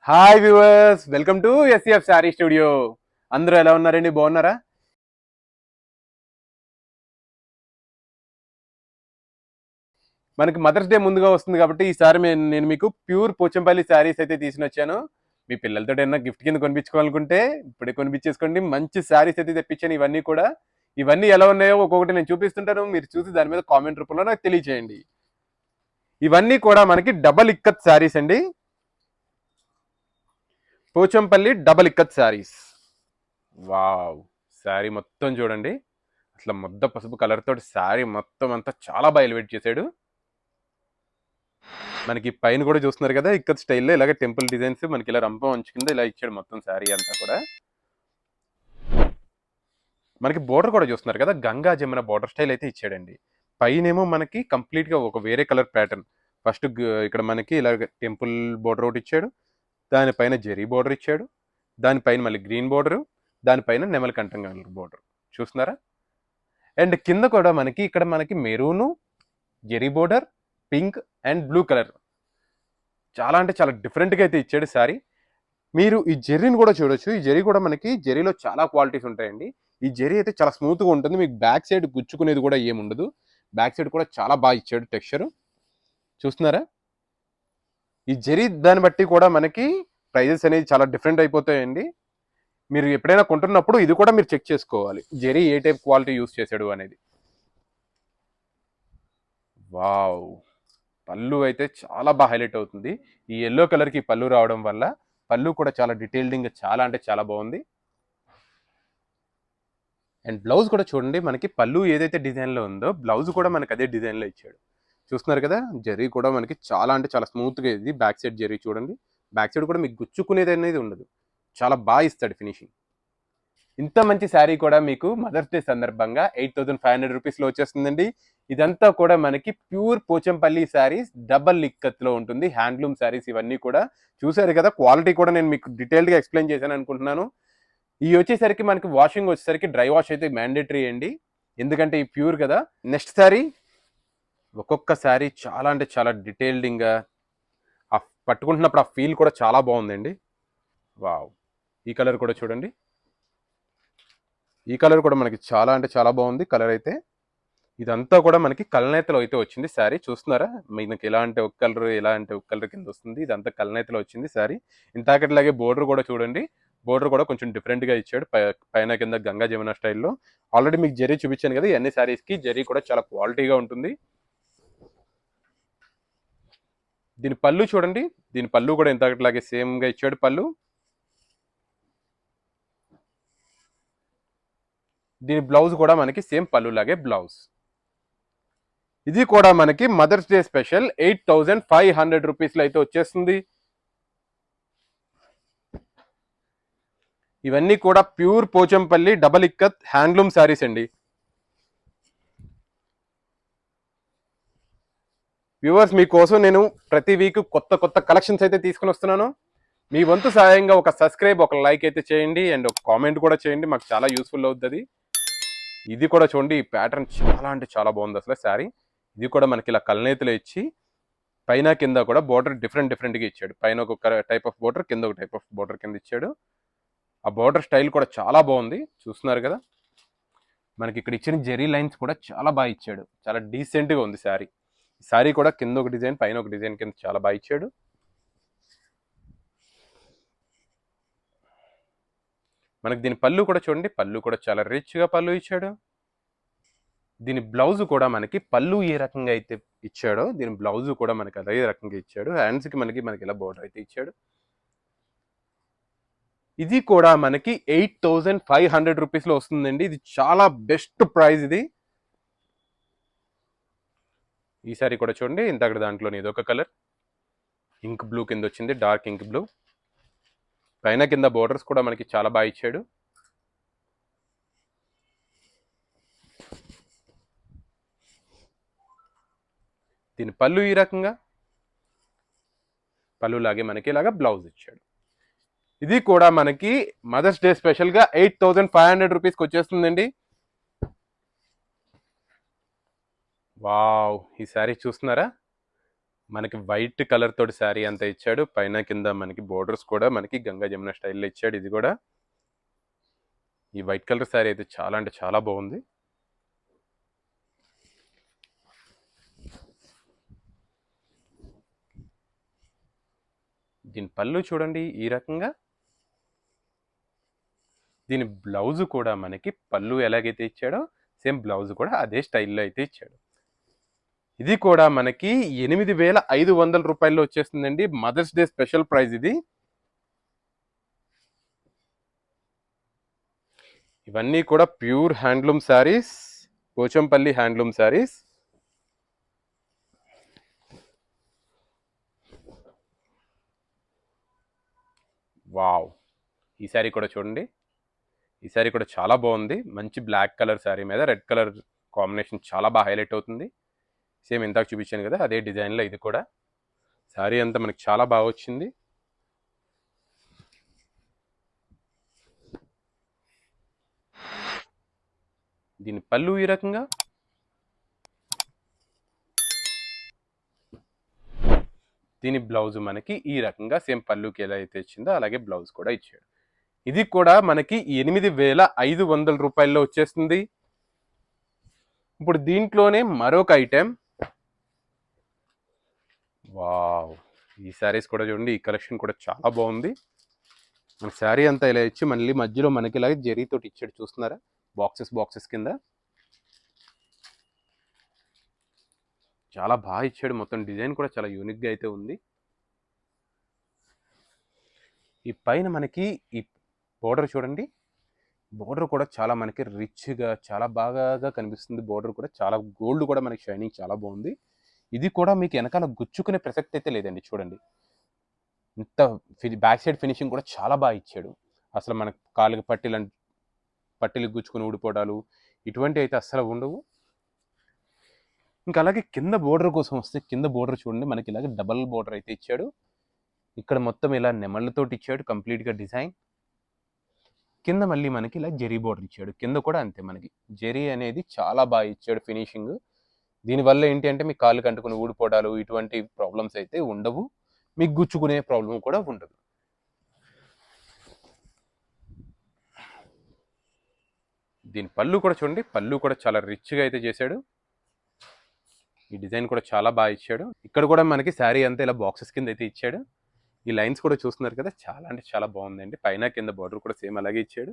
Hi viewers, welcome to SCF sari studio. అందరూ ఎలా ఉన్నారండి? బాగున్నారా? మనకి మదర్స్ డే ముందుగా వస్తుంది కాబట్టి ఈసారి నేను మీకు ప్యూర్ పోచంపల్లి శారీస్ అయితే తీసుకుని వచ్చాను. మీ పిల్లలతో ఏమన్నా గిఫ్ట్ కింద కొనిపించుకోవాలనుకుంటే ఇప్పుడే కొనిపించేసుకోండి. మంచి శారీస్ అయితే తెప్పించాను. ఇవన్నీ ఎలా ఉన్నాయో ఒక్కొక్కటి నేను చూపిస్తుంటాను. మీరు చూసి దాని మీద కామెంట్ రూపంలో నాకు తెలియజేయండి. ఇవన్నీ కూడా మనకి డబల్ ఇక్కత్ శారీస్ అండి. పోచంపల్లి డబల్ ఇక్కత్ శారీస్. వావ్! శారీ మొత్తం చూడండి. అసలు ముద్ద పసుపు కలర్ తోటి శారీ మొత్తం అంతా చాలా బాగా ఎలివేట్ చేశాడు. మనకి పైన కూడా చూస్తున్నారు కదా, ఇక్కడ స్టైల్లో ఇలాగ టెంపుల్ డిజైన్స్ మనకి ఇలా రంపం కింద ఇలా ఇచ్చాడు మొత్తం శారీ అంతా కూడా. మనకి బోర్డర్ కూడా చూస్తున్నారు కదా, గంగా జమున బోర్డర్ స్టైల్ అయితే ఇచ్చాడండి. పైనేమో మనకి కంప్లీట్ గా ఒక వేరే కలర్ ప్యాటర్న్. ఫస్ట్ ఇక్కడ మనకి ఇలా టెంపుల్ బోర్డర్ ఒకటి ఇచ్చాడు, దానిపైన జెరీ బోర్డర్ ఇచ్చాడు, దానిపైన మళ్ళీ గ్రీన్ బోర్డర్, దానిపైన నెమలి కంఠం బోర్డర్ చూస్తున్నారా. అండ్ కింద కూడా మనకి ఇక్కడ మనకి maroon, zari border, pink and blue colour చాలా అంటే చాలా డిఫరెంట్గా అయితే ఇచ్చాడు శారీ. మీరు ఈ జెర్రీని కూడా చూడొచ్చు. ఈ జెర్రీ కూడా మనకి జెర్రీలో చాలా క్వాలిటీస్ ఉంటాయండి. ఈ జెర్రీ అయితే చాలా స్మూత్గా ఉంటుంది, మీకు బ్యాక్ సైడ్ గుచ్చుకునేది కూడా ఏముండదు. బ్యాక్ సైడ్ కూడా చాలా బాగా ఇచ్చాడు టెక్స్చర్ చూస్తున్నారా. ఈ జెర్రీ దాన్ని బట్టి కూడా మనకి ప్రైజెస్ అనేది చాలా డిఫరెంట్ అయిపోతాయండి. మీరు ఎప్పుడైనా కొంటున్నప్పుడు ఇది కూడా మీరు చెక్ చేసుకోవాలి, జెర్రీ ఏ టైప్ క్వాలిటీ యూస్ చేశాడు అనేది. వావ్! పళ్ళు అయితే చాలా బాగా హైలైట్ అవుతుంది. ఈ ఎల్లో కలర్కి పళ్ళు రావడం వల్ల పళ్ళు కూడా చాలా డీటెయిల్డింగ్ చాలా అంటే చాలా బాగుంది. అండ్ బ్లౌజ్ కూడా చూడండి, మనకి పళ్ళు ఏదైతే డిజైన్లో ఉందో బ్లౌజ్ కూడా మనకి అదే డిజైన్లో ఇచ్చాడు చూస్తున్నారు కదా. జెర్రీ కూడా మనకి చాలా అంటే చాలా స్మూత్గా ఇది. బ్యాక్ సైడ్ జెర్రీ చూడండి, బ్యాక్ సైడ్ కూడా మీకు గుచ్చుకునేది అనేది ఉండదు, చాలా బాగా ఇస్తాడు ఫినిషింగ్. ఇంత మంచి శారీ కూడా మీకు మదర్స్ డే సందర్భంగా 8500 రూపీస్లో వచ్చేస్తుందండి. ఇదంతా కూడా మనకి ప్యూర్ పోచంపల్లి శారీస్ డబల్ లిక్కత్లో ఉంటుంది. హ్యాండ్లూమ్ శారీస్ ఇవన్నీ కూడా చూసారు కదా. క్వాలిటీ కూడా నేను మీకు డీటెయిల్డ్గా ఎక్స్ప్లెయిన్ చేశాను అనుకుంటున్నాను. ఇవి వచ్చేసరికి మనకి వాషింగ్ వచ్చేసరికి డ్రై వాష్ అయితే మ్యాండేటరీ అండి, ఎందుకంటే ఈ ప్యూర్ కదా. నెక్స్ట్ శారీ, ఒక్కొక్క శారీ చాలా అంటే చాలా డీటెయిల్డింగ్గా ఆ పట్టుకుంటున్నప్పుడు ఆ ఫీల్ కూడా చాలా బాగుందండి. వావ్! ఈ కలర్ కూడా చూడండి, ఈ కలర్ కూడా మనకి చాలా అంటే చాలా బాగుంది కలర్ అయితే. ఇదంతా కూడా మనకి కలనేతలో అయితే వచ్చింది శారీ చూస్తున్నారా. మనకి ఎలా అంటే ఒక కలర్, ఎలా అంటే ఒక కలర్ కింద వస్తుంది. ఇదంతా కలనేతలో వచ్చింది శారీ. ఇంతాకట్లాగే బోర్డర్ కూడా చూడండి, బోర్డర్ కూడా కొంచెం డిఫరెంట్గా ఇచ్చాడు, పైన కింద గంగా జమున స్టైల్లో. ఆల్రెడీ మీకు జెరీ చూపించాను కదా, అన్ని శారీస్కి జెరీ కూడా చాలా క్వాలిటీగా ఉంటుంది. దీని పళ్ళు చూడండి, దీని పళ్ళు కూడా ఇంతకట్లాగే సేమ్గా ఇచ్చాడు పళ్ళు. దీని బ్లౌజ్ కూడా మనకి సేమ్ పళ్ళు లాగే బ్లౌజ్. ఇది కూడా మనకి మదర్స్ డే స్పెషల్ 8500 రూపీస్లో అయితే వచ్చేస్తుంది. ఇవన్నీ కూడా pure Pochampally double ikat handloom saris అండి. వ్యూవర్స్, మీకోసం నేను ప్రతి వీక్ కొత్త కొత్త కలెక్షన్స్ అయితే తీసుకుని వస్తున్నాను. మీ వంతు సహాయంగా ఒక సబ్స్క్రైబ్, ఒక లైక్ అయితే చేయండి, అండ్ ఒక కామెంట్ కూడా చేయండి, మాకు చాలా యూస్ఫుల్ అవుతుంది. ఇది కూడా చూడండి, ఈ ప్యాటర్న్ చాలా అంటే చాలా బాగుంది అసలు శారీ. ఇది కూడా మనకి ఇలా కలనేతలు ఇచ్చి పైన కింద కూడా బోర్డర్ డిఫరెంట్గా ఇచ్చాడు. పైన ఒక టైప్ ఆఫ్ బోర్డర్, కింద ఒక టైప్ ఆఫ్ బోర్డర్ కింద ఇచ్చాడు. ఆ బోర్డర్ స్టైల్ కూడా చాలా బాగుంది చూస్తున్నారు కదా. మనకి ఇక్కడ ఇచ్చిన జెరీ లైన్స్ కూడా చాలా బాగా ఇచ్చాడు, చాలా డీసెంట్గా ఉంది శారీ. శారీ కూడా కింద ఒక డిజైన్, పైన ఒక డిజైన్ కింద చాలా బాగా ఇచ్చాడు. మనకి దీని పళ్ళు కూడా చూడండి, పళ్ళు కూడా చాలా రిచ్గా పళ్ళు ఇచ్చాడు. దీని బ్లౌజ్ కూడా మనకి పళ్ళు ఏ రకంగా అయితే ఇచ్చాడో దీని బ్లౌజ్ కూడా మనకి అదే రకంగా ఇచ్చాడు. హ్యాండ్స్కి మనకి ఇలా బోర్డర్ అయితే ఇచ్చాడు. ఇది కూడా మనకి 8500 రూపీస్లో వస్తుందండి. ఇది చాలా బెస్ట్ ప్రైస్ ఇది. ఈ సారీ కూడా చూడండి, ఇంతక్కడ దాంట్లోని ఇదొక కలర్ ఇంక్ బ్లూ కింద వచ్చింది, డార్క్ ఇంక్ బ్లూ. పైన కింద బోర్డర్స్ కూడా మనకి చాలా బాగా ఇచ్చాడు. దీని పళ్ళు ఈ రకంగా, పళ్ళు లాగే మనకి ఇలాగా బ్లౌజ్ ఇచ్చాడు. ఇది కూడా మనకి మదర్స్ డే స్పెషల్గా 8500 రూపీస్కి వచ్చేస్తుందండి. వావ్! ఈ శారీ చూస్తున్నారా, మనకి వైట్ కలర్ తోటి శారీ అంతా ఇచ్చాడు. పైన కింద మనకి బోర్డర్స్ కూడా మనకి గంగా జమున స్టైల్లో ఇచ్చాడు. ఇది కూడా ఈ వైట్ కలర్ శారీ అయితే చాలా అంటే చాలా బాగుంది. దీని పళ్ళు చూడండి ఈ రకంగా. దీని బ్లౌజ్ కూడా మనకి పళ్ళు ఎలాగైతే ఇచ్చాడో సేమ్ బ్లౌజ్ కూడా అదే స్టైల్లో అయితే ఇచ్చాడు. ఇది కూడా మనకి 8,500 రూపాయల్లో వచ్చేస్తుందండి. మదర్స్ డే స్పెషల్ ప్రైస్ ఇది. ఇవన్నీ కూడా pure handloom saris, Pochampally handloom saris. Wow, ఈ శారీ కూడా చూడండి. ఈ శారీ కూడా చాలా బాగుంది. మంచి బ్లాక్ కలర్ శారీ మీద రెడ్ కలర్ కాంబినేషన్ చాలా బాగా హైలైట్ అవుతుంది. సేమ్ ఇందాక చూపించాను కదా అదే డిజైన్లో ఇది కూడా. శారీ అంతా మనకి చాలా బాగా వచ్చింది. దీని పళ్ళు ఈ రకంగా. దీని బ్లౌజ్ మనకి ఈ రకంగా సేమ్ పళ్ళుకి ఎలా అయితే ఇచ్చిందో అలాగే బ్లౌజ్ కూడా ఇచ్చాడు. ఇది కూడా మనకి 8,500 రూపాయల్లో వచ్చేస్తుంది. ఇప్పుడు దీంట్లోనే మరొక ఐటెం. వావ్, ఈ శారీస్ కూడా చూడండి. ఈ కలెక్షన్ కూడా చాలా బాగుంది. మన శారీ అంతా ఇలా ఇచ్చి మళ్ళీ మధ్యలో మనకి ఇలా జరీతోటి ఇచ్చాడు. చూస్తున్నారా, బాక్సెస్ కింద చాలా బాగా ఇచ్చాడు. మొత్తం డిజైన్ కూడా చాలా యూనిక్గా అయితే ఉంది. ఈ పైన మనకి ఈ బోర్డర్ చూడండి. బోర్డర్ కూడా చాలా మనకి రిచ్గా చాలా బాగా కనిపిస్తుంది. బోర్డర్ కూడా చాలా గోల్డ్ కూడా మనకి షైనింగ్ చాలా బాగుంది. ఇది కూడా మీకు వెనకాల గుచ్చుకునే ప్రసక్తి అయితే లేదండి. చూడండి, ఇంత బ్యాక్ సైడ్ ఫినిషింగ్ కూడా చాలా బాగా ఇచ్చాడు. అసలు మనకు కాళ్ళకి పట్టీలు గుచ్చుకుని ఊడిపోవడాలు ఇటువంటి అయితే అస్సలు ఉండవు. ఇంకా అలాగే కింద బోర్డర్ కోసం వస్తే కింద బోర్డర్ చూడండి. మనకి ఇలాగే డబల్ బోర్డర్ అయితే ఇచ్చాడు. ఇక్కడ మొత్తం ఇలా నెమళ్ళతోటి ఇచ్చాడు కంప్లీట్గా డిజైన్. కింద మళ్ళీ మనకి ఇలా జరీ బోర్డర్ ఇచ్చాడు. కింద కూడా అంతే మనకి జరీ అనేది చాలా బాగా ఇచ్చాడు ఫినిషింగ్. దీనివల్ల ఏంటి అంటే మీ కాళ్ళు కంటుకుని ఊడిపోవడాలు ఇటువంటి ప్రాబ్లమ్స్ అయితే ఉండవు. మీకు గుచ్చుకునే ప్రాబ్లం కూడా ఉండదు. దీని పళ్ళు కూడా చూడండి. పళ్ళు కూడా చాలా రిచ్గా అయితే చేశాడు. ఈ డిజైన్ కూడా చాలా బాగా ఇచ్చాడు. ఇక్కడ కూడా మనకి శారీ అంతా ఇలా బాక్సెస్ కింద అయితే ఇచ్చాడు. ఈ లైన్స్ కూడా చూస్తున్నారు కదా, చాలా అంటే చాలా బాగుందండి. పైన కింద బార్డర్ కూడా సేమ్ అలాగే ఇచ్చాడు.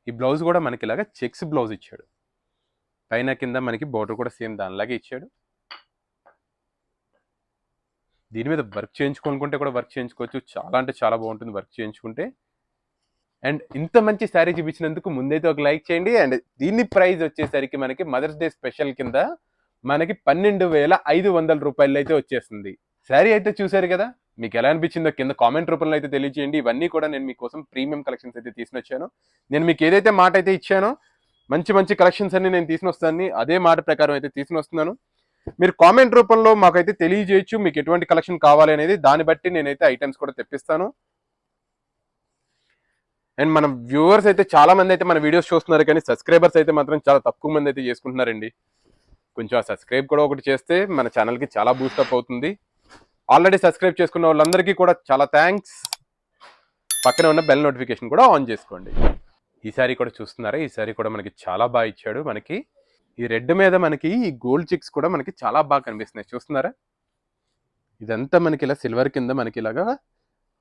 ఈ బ్లౌజ్ కూడా మనకి ఇలాగా చెక్స్ బ్లౌజ్ ఇచ్చాడు. పైన కింద మనకి బార్డర్ కూడా సేమ్ దానిలాగే ఇచ్చాడు. దీని మీద వర్క్ చేయించుకోనుకుంటే కూడా వర్క్ చేయించుకోవచ్చు. చాలా అంటే చాలా బాగుంటుంది వర్క్ చేయించుకుంటే. అండ్ ఇంత మంచి శారీ చూపించినందుకు ముందైతే ఒక లైక్ చేయండి. అండ్ దీని ప్రైస్ వచ్చేసరికి మనకి మదర్స్ డే స్పెషల్ కింద మనకి 12,500 రూపాయలు అయితే వచ్చేస్తుంది. శారీ అయితే చూసారు కదా, మీకు ఎలా అనిపించిందో కింద కామెంట్ రూపంలో అయితే తెలియజేయండి. ఇవన్నీ కూడా నేను మీకోసం ప్రీమియం కలెక్షన్స్ అయితే తీసుకొచ్చాను. నేను మీకు ఏదైతే మాట అయితే ఇచ్చానో మంచి కలెక్షన్స్ అన్ని నేను తీసుకొస్తాను. అదే మాట ప్రకారం అయితే తీసుకొస్తున్నాను. మీరు కామెంట్ రూపంలో మాకైతే తెలియజేయచ్చు మీకు ఎటువంటి కలెక్షన్ కావాలి అనేది. దాన్ని బట్టి నేనైతే ఐటమ్స్ కూడా తెప్పిస్తాను. అండ్ మన వ్యూవర్స్ అయితే చాలా మంది అయితే మన వీడియోస్ చూస్తున్నారు, కానీ సబ్స్క్రైబర్స్ అయితే మాత్రం చాలా తక్కువ మంది అయితే చేసుకుంటున్నారండి. కొంచెం ఆ సబ్స్క్రైబ్ కూడా ఒకటి చేస్తే మన ఛానల్కి చాలా బూస్టప్ అవుతుంది. ఆల్రెడీ సబ్స్క్రైబ్ చేసుకున్న వాళ్ళందరికీ కూడా చాలా థ్యాంక్స్. పక్కనే ఉన్న బెల్ నోటిఫికేషన్ కూడా ఆన్ చేసుకోండి. ఈ శారీ కూడా చూస్తున్నారా, ఈ శారీ కూడా మనకి చాలా బాగా ఇచ్చాడు. మనకి ఈ రెడ్ మీద మనకి ఈ గోల్డ్ చిక్స్ కూడా మనకి చాలా బాగా కనిపిస్తున్నాయి. చూస్తున్నారా, ఇదంతా మనకి ఇలా సిల్వర్ కింద మనకి ఇలాగా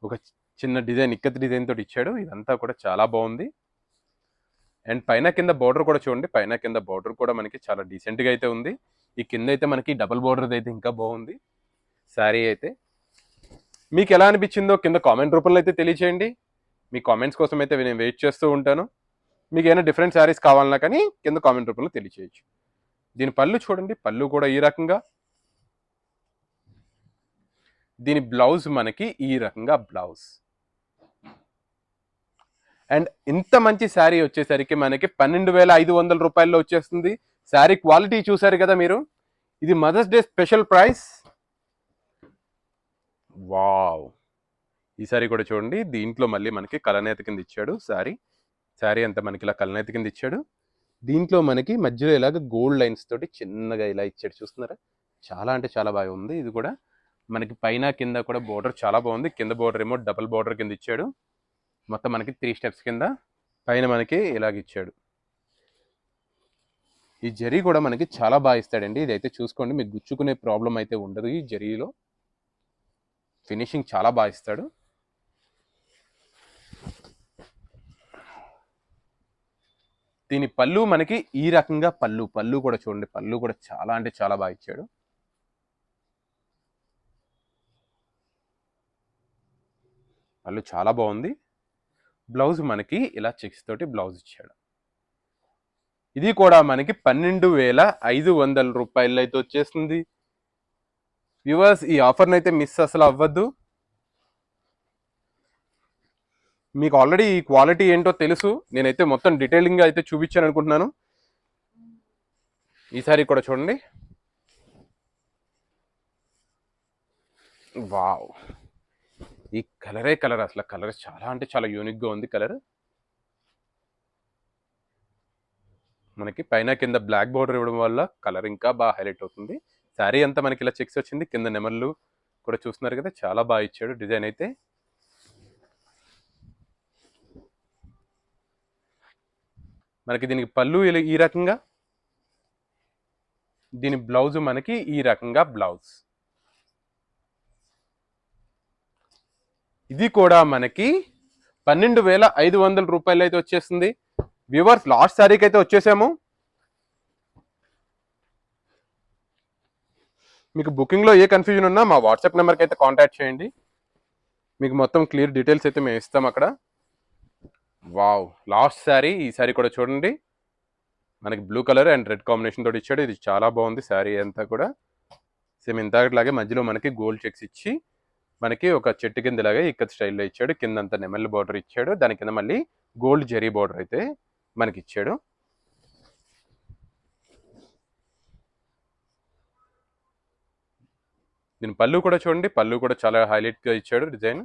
ఒక చిన్న డిజైన్ ఇక్కత్ డిజైన్ తోటి ఇచ్చాడు. ఇదంతా కూడా చాలా బాగుంది. అండ్ పైన కింద బోర్డర్ కూడా చూడండి. పైన కింద బోర్డర్ కూడా మనకి చాలా డీసెంట్గా అయితే ఉంది. ఈ కింద అయితే మనకి డబుల్ బోర్డర్ అయితే ఇంకా బాగుంది శారీ అయితే. మీకు ఎలా అనిపించిందో కింద కామెంట్ రూపంలో అయితే తెలియచేయండి. మీ కామెంట్స్ కోసం అయితే నేను వెయిట్ చేస్తూ ఉంటాను. మీకు ఏమైనా డిఫరెంట్ శారీస్ కావాలన్నా కానీ కింద కామెంట్ రూపంలో తెలియచేయచ్చు. దీని పళ్ళు చూడండి. పళ్ళు కూడా ఈ రకంగా. దీని బ్లౌజ్ మనకి ఈ రకంగా బ్లౌజ్. అండ్ ఇంత మంచి శారీ వచ్చేసరికి మనకి 12,500 రూపాయల్లో వచ్చేస్తుంది. శారీ క్వాలిటీ చూసారు కదా మీరు. ఇది mother's day special price. Wow, ఈ శారీ కూడా చూడండి. దీంట్లో మళ్ళీ మనకి కలనేత కింద ఇచ్చాడు. శారీ అంతా మనకి ఇలా కలనేత కింద ఇచ్చాడు. దీంట్లో మనకి మధ్యలో ఇలాగ గోల్డ్ లైన్స్ తోటి చిన్నగా ఇలా ఇచ్చాడు. చూస్తున్నారా, చాలా అంటే చాలా బాగా ఉంది. ఇది కూడా మనకి పైన కింద కూడా బోర్డర్ చాలా బాగుంది. కింద బోర్డర్ ఏమో డబుల్ బోర్డర్ కింద ఇచ్చాడు. మొత్తం మనకి 3 స్టెప్స్ కింద పైన మనకి ఇలాగ ఇచ్చాడు. ఈ జరీ కూడా మనకి చాలా బాగా ఇస్తాడండి. ఇదైతే చూసుకోండి, మీకు గుచ్చుకునే ప్రాబ్లం అయితే ఉండదు. ఈ జరీలో ఫినిషింగ్ చాలా బాగా ఇస్తాడు. దీని పళ్ళు మనకి ఈ రకంగా పళ్ళు కూడా చూడండి, పళ్ళు కూడా చాలా అంటే చాలా బాగా ఇచ్చాడు. పళ్ళు చాలా బాగుంది. బ్లౌజ్ మనకి ఇలా చెక్స్ తోటి బ్లౌజ్ ఇచ్చాడు. ఇది కూడా మనకి 12,500 రూపాయలు అయితే వచ్చేస్తుంది. వ్యూవర్స్, ఈ ఆఫర్ని అయితే మిస్ అసలు అవ్వద్దు. మీకు ఆల్రెడీ ఈ క్వాలిటీ ఏంటో తెలుసు. నేనైతే మొత్తం డీటెయిలింగ్గా అయితే చూపించాను అనుకుంటున్నాను. ఈసారి కూడా చూడండి. వావ్, ఈ కలరే కలర్, అసలు కలర్ చాలా అంటే చాలా యూనిక్గా ఉంది కలర్. మనకి పైన కింద బ్లాక్ బోర్డర్ ఇవ్వడం వల్ల కలర్ ఇంకా బాగా హైలైట్ అవుతుంది. శారీ అంతా మనకి ఇలా చెక్స్ వచ్చింది. కింద నెమళ్ళు కూడా చూస్తున్నారు కదా, చాలా బాగా ఇచ్చాడు డిజైన్ అయితే. మనకి దీనికి పళ్ళు ఈ రకంగా, దీని బ్లౌజ్ మనకి ఈ రకంగా బ్లౌజ్. ఇది కూడా మనకి 12,500 రూపాయలు అయితే వచ్చేస్తుంది. వ్యూవర్స్, లాస్ట్ శారీకి అయితే వచ్చేసాము. మీకు బుకింగ్లో ఏ కన్ఫ్యూజన్ ఉన్నా మా వాట్సాప్ నెంబర్కి అయితే కాంటాక్ట్ చేయండి. మీకు మొత్తం క్లియర్ డీటెయిల్స్ అయితే మేము ఇస్తాం అక్కడ. Wow, last sari. ఈ శారీ కూడా చూడండి, మనకి blue colour and red combination తోటి ఇచ్చాడు. ఇది చాలా బాగుంది శారీ అంతా కూడా. సేమ్ ఇంతలాగే మధ్యలో మనకి గోల్డ్ చెక్స్ ఇచ్చి మనకి ఒక చెట్టు కింద ఇలాగే ఇక్కత్ స్టైల్లో ఇచ్చాడు. కిందంతా నెమల్ బార్డర్ ఇచ్చాడు. దాని కింద మళ్ళీ గోల్డ్ జెరీ బార్డర్ అయితే మనకి ఇచ్చాడు. దీని పళ్ళు కూడా చూడండి, పళ్ళు కూడా చాలా హైలైట్గా ఇచ్చాడు డిజైన్.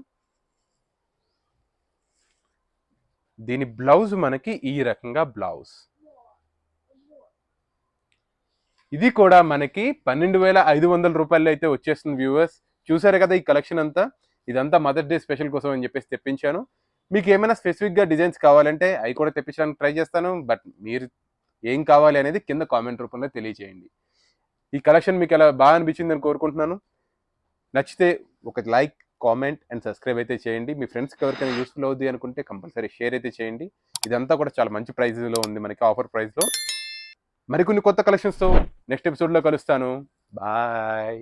దీని బ్లౌజ్ మనకి ఈ రకంగా బ్లౌజ్. ఇది కూడా మనకి 12,500 రూపాయలు అయితే వచ్చేస్తుంది. వ్యూవర్స్, చూసారు కదా ఈ కలెక్షన్ అంతా. ఇదంతా మదర్స్ డే స్పెషల్ కోసం అని చెప్పేసి తెప్పించాను. మీకు ఏమైనా స్పెసిఫిక్గా డిజైన్స్ కావాలంటే అవి కూడా తెప్పించడానికి ట్రై చేస్తాను. బట్ మీరు ఏం కావాలి అనేది కింద కామెంట్ రూపంలో తెలియజేయండి. ఈ కలెక్షన్ మీకు ఎలా బాగా అనిపించిందని కోరుకుంటున్నాను. నచ్చితే ఒక లైక్, కామెంట్ అండ్ సబ్స్క్రైబ్ అయితే చేయండి. మీ ఫ్రెండ్స్కి ఎవరికైనా యూస్ఫుల్ అవుద్ది అనుకుంటే కంపల్సరీ షేర్ అయితే చేయండి. ఇదంతా కూడా చాలా మంచి ప్రైస్లో ఉంది, మనకి ఆఫర్ ప్రైస్లో. మరికొన్ని కొత్త కలెక్షన్స్తో నెక్స్ట్ ఎపిసోడ్లో కలుస్తాను. బాయ్.